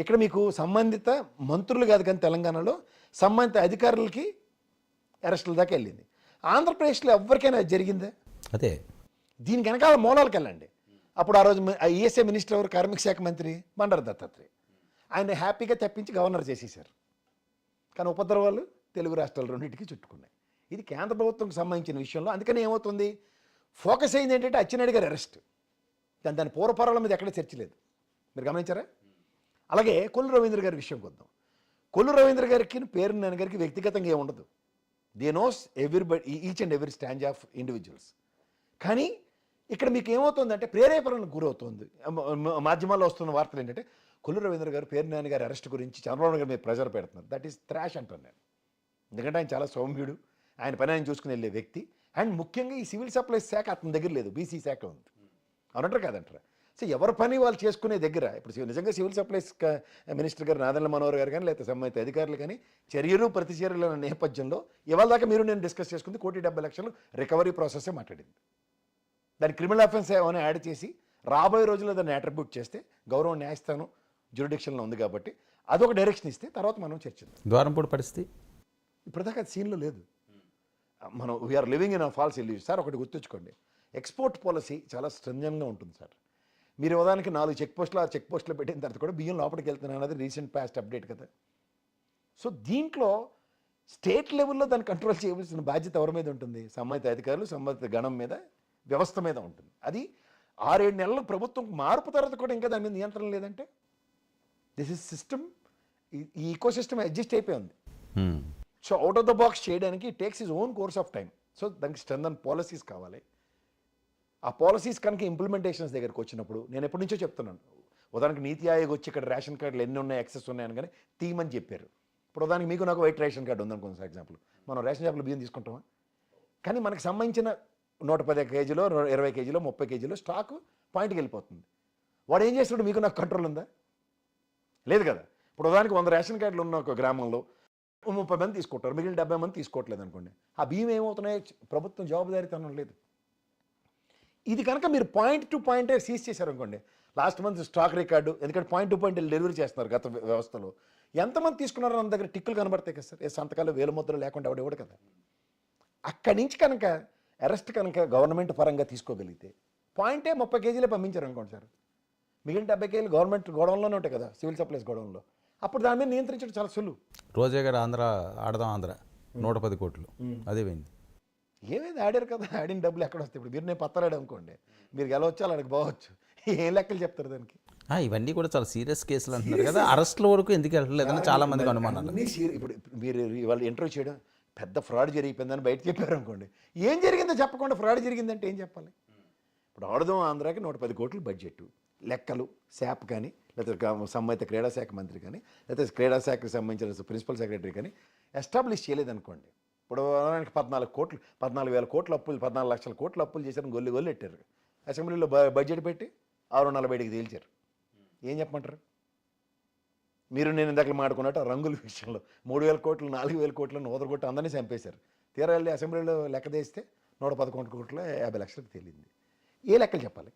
ఇక్కడ మీకు సంబంధిత మంత్రులు కాదు కానీ తెలంగాణలో సంబంధిత అధికారులకి అరెస్టుల దాకా వెళ్ళింది. ఆంధ్రప్రదేశ్లో ఎవరికైనా అది జరిగిందా? అదే దీనికి వెనకాల మూలాలకు వెళ్ళండి. అప్పుడు ఆ రోజు ఈఎస్ఐ మినిస్టర్ ఎవరు? కార్మిక శాఖ మంత్రి బండారు దత్తాత్రేయ. ఆయన హ్యాపీగా తప్పించి గవర్నర్ చేసేశారు. కానీ ఉపద్రవాలు తెలుగు రాష్ట్రాలు రెండింటికి చుట్టుకున్నాయి. ఇది కేంద్ర ప్రభుత్వంకి సంబంధించిన విషయంలో. అందుకని ఏమవుతుంది, ఫోకస్ అయింది ఏంటంటే అచ్చెన్నాయుడు గారి అరెస్ట్. దాని పూర్వపరాల మీద ఎక్కడ చర్చ లేదు. మీరు గమనించారా? అలాగే కొల్లు రవీంద్ర గారి విషయం కొద్దాం. కొల్లు రవీంద్ర గారికి పేరు నాన్న గారికి వ్యక్తిగతంగా ఏముండదు. They knows everybody, each and every stand of individuals. కానీ ఇక్కడ మీకు ఏమవుతుందంటే ప్రేరేపణకు గురవుతుంది. మాధ్యమాల్లో వస్తున్న వార్తలు ఏంటంటే కొల్లు రవీంద్ర గారు పేరు నాన్న గారి అరెస్ట్ గురించి చంద్రబాబు గారి మీద ప్రెజర్ పెడుతున్నారు. దట్ ఈస్ థ్రాష్ అంటాను నేను. ఎందుకంటే ఆయన చాలా సౌమ్యుడు, ఆయన పని ఆయన చూసుకుని వెళ్ళే వ్యక్తి. అండ్ ముఖ్యంగా ఈ సివిల్ సప్లైస్ శాఖ అతని దగ్గర లేదు, బీసీ శాఖ ఉంది. అవునంటారు కాదంటారా? సో ఎవరి పని వాళ్ళు చేసుకునే దగ్గర ఇప్పుడు నిజంగా సివిల్ సప్లైస్ మినిస్టర్ గారు నాదెండ్ల మనోహర్ గారు కానీ లేకపోతే సంబంధిత అధికారులు కానీ చర్యలు ప్రతిచర్యల నేపథ్యంలో ఇవాళ దాకా మీరు నేను డిస్కస్ చేసుకుంది 1,70,00,000 రికవరీ ప్రాసెస్సే మాట్లాడింది. దాని క్రిమినల్ అఫెన్స్ ఏమైనా యాడ్ చేసి రాబోయే రోజుల్లో దాన్ని అట్రిబ్యూట్ చేస్తే గౌరవ న్యాయస్థానం జ్యూరిడిక్షన్లో ఉంది కాబట్టి అదొక డైరెక్షన్ ఇస్తే తర్వాత మనం చర్చిద్దాం. ద్వారంపూడి పరిస్థితి ఇప్పటిదాకా అది సీన్లో లేదు. మనం we are living in a false illusion. Sir ఒకటి గుర్తుంచుకోండి, ఎక్స్పోర్ట్ పాలసీ చాలా స్ట్రింజెంట్గా ఉంటుంది సార్. మీరు ఉదాహరణకి 4 చెక్ పోస్టులు 6 చెక్ పోస్టులు పెట్టిన తర్వాత కూడా బియ్యం లోపలికి వెళ్తున్నాయి అన్నది రీసెంట్ పాస్ట్ అప్డేట్ కదా. సో దీంట్లో స్టేట్ లెవెల్లో దాన్ని కంట్రోల్ చేయవలసిన బాధ్యత ఎవరి మీద ఉంటుంది? సంబంధిత అధికారులు, సంబంధిత గణం మీద, వ్యవస్థ మీద ఉంటుంది. అది 6-7 నెలలు ప్రభుత్వం మార్పు తర్వాత కూడా ఇంకా దాని మీద నియంత్రణ లేదంటే దిస్ ఇస్ సిస్టమ్. ఈ ఈకో సిస్టమ్ అడ్జస్ట్ అయిపోయింది. So out of the box చేయడానికి it takes his own course of time. So దానికి స్ట్రెంథన్ పాలసీస్ కావాలి. ఆ పాలసీస్ కనుక ఇంప్లిమెంటేషన్స్ దగ్గరికి వచ్చినప్పుడు నేను ఎప్పటి నుంచో చెప్తున్నాను. ఉదాహరణకి నీతి ఆయోగ్ వచ్చి ఇక్కడ రేషన్ కార్డులు ఎన్ని ఉన్నాయి, యాక్సెస్ ఉన్నాయని కానీ తీయమని చెప్పారు. ఇప్పుడు ఉదాహరణకి మీకు నాకు వైట్ రేషన్ కార్డు ఉందనుకోండి ఫర్ ఎగ్జాంపుల్, మనం రేషన్ షాప్లో బియ్యం తీసుకుంటామా? కానీ మనకు సంబంధించిన 110 కేజీలో 20 కేజీలో 30 కేజీలో స్టాక్ పాయింట్కి వెళ్ళిపోతుంది. వాడు ఏం చేస్తాడు? మీకు నాకు కంట్రోల్ ఉందా? లేదు కదా. ఇప్పుడు ఉదాహరణకి 100 రేషన్ కార్డులు ఉన్న ఒక గ్రామంలో 30 మంది తీసుకుంటారు, మిగిలిన 70 మంది తీసుకోవట్లేదు అనుకోండి. ఆ బియ్యం ఏమవుతున్నాయి? ప్రభుత్వం జవాబుదారీతనం లేదు. ఇది కనుక మీరు పాయింట్ టు పాయింటే సీజ్ చేశారనుకోండి, లాస్ట్ మంత్ స్టాక్ రికార్డు, ఎందుకంటే పాయింట్ టు పాయింట్ డెలివరీ చేస్తున్నారు గత వ్యవస్థలో. ఎంతమంది తీసుకున్నారో మన దగ్గర టిక్కులు కనబడతాయి కదా సార్. ఏ సంతకాలు వేల ముద్రలు లేకుండా ఎవడు కదా. అక్కడి నుంచి కనుక అరెస్ట్ కనుక గవర్నమెంట్ పరంగా తీసుకోగలిగితే పాయింటే 30 కేజీలే పంపించారు అనుకోండి సార్, మిగిలిన 70 కేజీలు గవర్నమెంట్ గోడౌన్లోనే ఉంటాయి కదా, సివిల్ సప్లైస్ గోడౌన్లో. అప్పుడు దాని మీద నియంత్రించడం చాలా సులువు. రోజా గారు ఆడదాం ఆంధ్ర 110 కోట్లు అదే పోయింది. ఏమైంది? ఆడారు కదా, ఆడిన డబ్బులు ఎక్కడ వస్తాయి? ఇప్పుడు మీరు నేను పత్తరాడు అనుకోండి, మీరు గెలవచ్చు, అలాంటి పోవచ్చు. ఏం లెక్కలు చెప్తారు దానికి? ఇవన్నీ కూడా చాలా సీరియస్ కేసులు అంటున్నారు కదా. అరెస్ట్ల వరకు ఎందుకు వెళ్ళలేదని చాలా మందికి అనుమానాలు. ఇప్పుడు మీరు వాళ్ళు ఇంటర్వ్యూ చేయడం పెద్ద ఫ్రాడ్ జరిగిపోయిందని బయట చెప్పారు అనుకోండి, ఏం జరిగిందో చెప్పకుండా ఫ్రాడ్ జరిగిందంటే ఏం చెప్పాలి? ఇప్పుడు ఆడదాం ఆంధ్రాకి 110 కోట్లు బడ్జెట్ లెక్కలు శాప్ కానీ లేకపోతే సంబంధిత క్రీడా శాఖ మంత్రి కానీ లేకపోతే క్రీడా శాఖకు సంబంధించిన ప్రిన్సిపల్ సెక్రటరీ కానీ ఎస్టాబ్లిష్ చేయలేదనుకోండి. ఇప్పుడు 14,000 కోట్ల అప్పులు, 14 లక్షల కోట్ల అప్పులు చేశారని గొల్లు పెట్టారు. అసెంబ్లీలో బడ్జెట్ పెట్టి 640కి తేల్చారు. ఏం చెప్పమంటారు? మీరు నేను ఇందాక మాట్లాడుకున్నట్టు రంగుల విషయంలో 3,000 కోట్లు 4,000 కోట్లను ఓదరగొట్టి అందరినీ చంపేశారు. తీరా వెళ్ళి అసెంబ్లీలో లెక్క తీస్తే 111 కోట్ల 50 లక్షలకు తేలింది. ఏ లెక్కలు చెప్పాలి?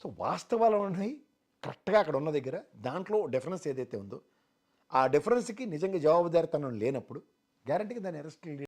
సో వాస్తవాలు ఉన్నాయి కరెక్ట్గా అక్కడ ఉన్న దగ్గర. దాంట్లో డిఫరెన్స్ ఏదైతే ఉందో ఆ డిఫరెన్స్కి నిజంగా జవాబుదారీతనం లేనప్పుడు గ్యారంటీగా దాన్ని అరెస్ట్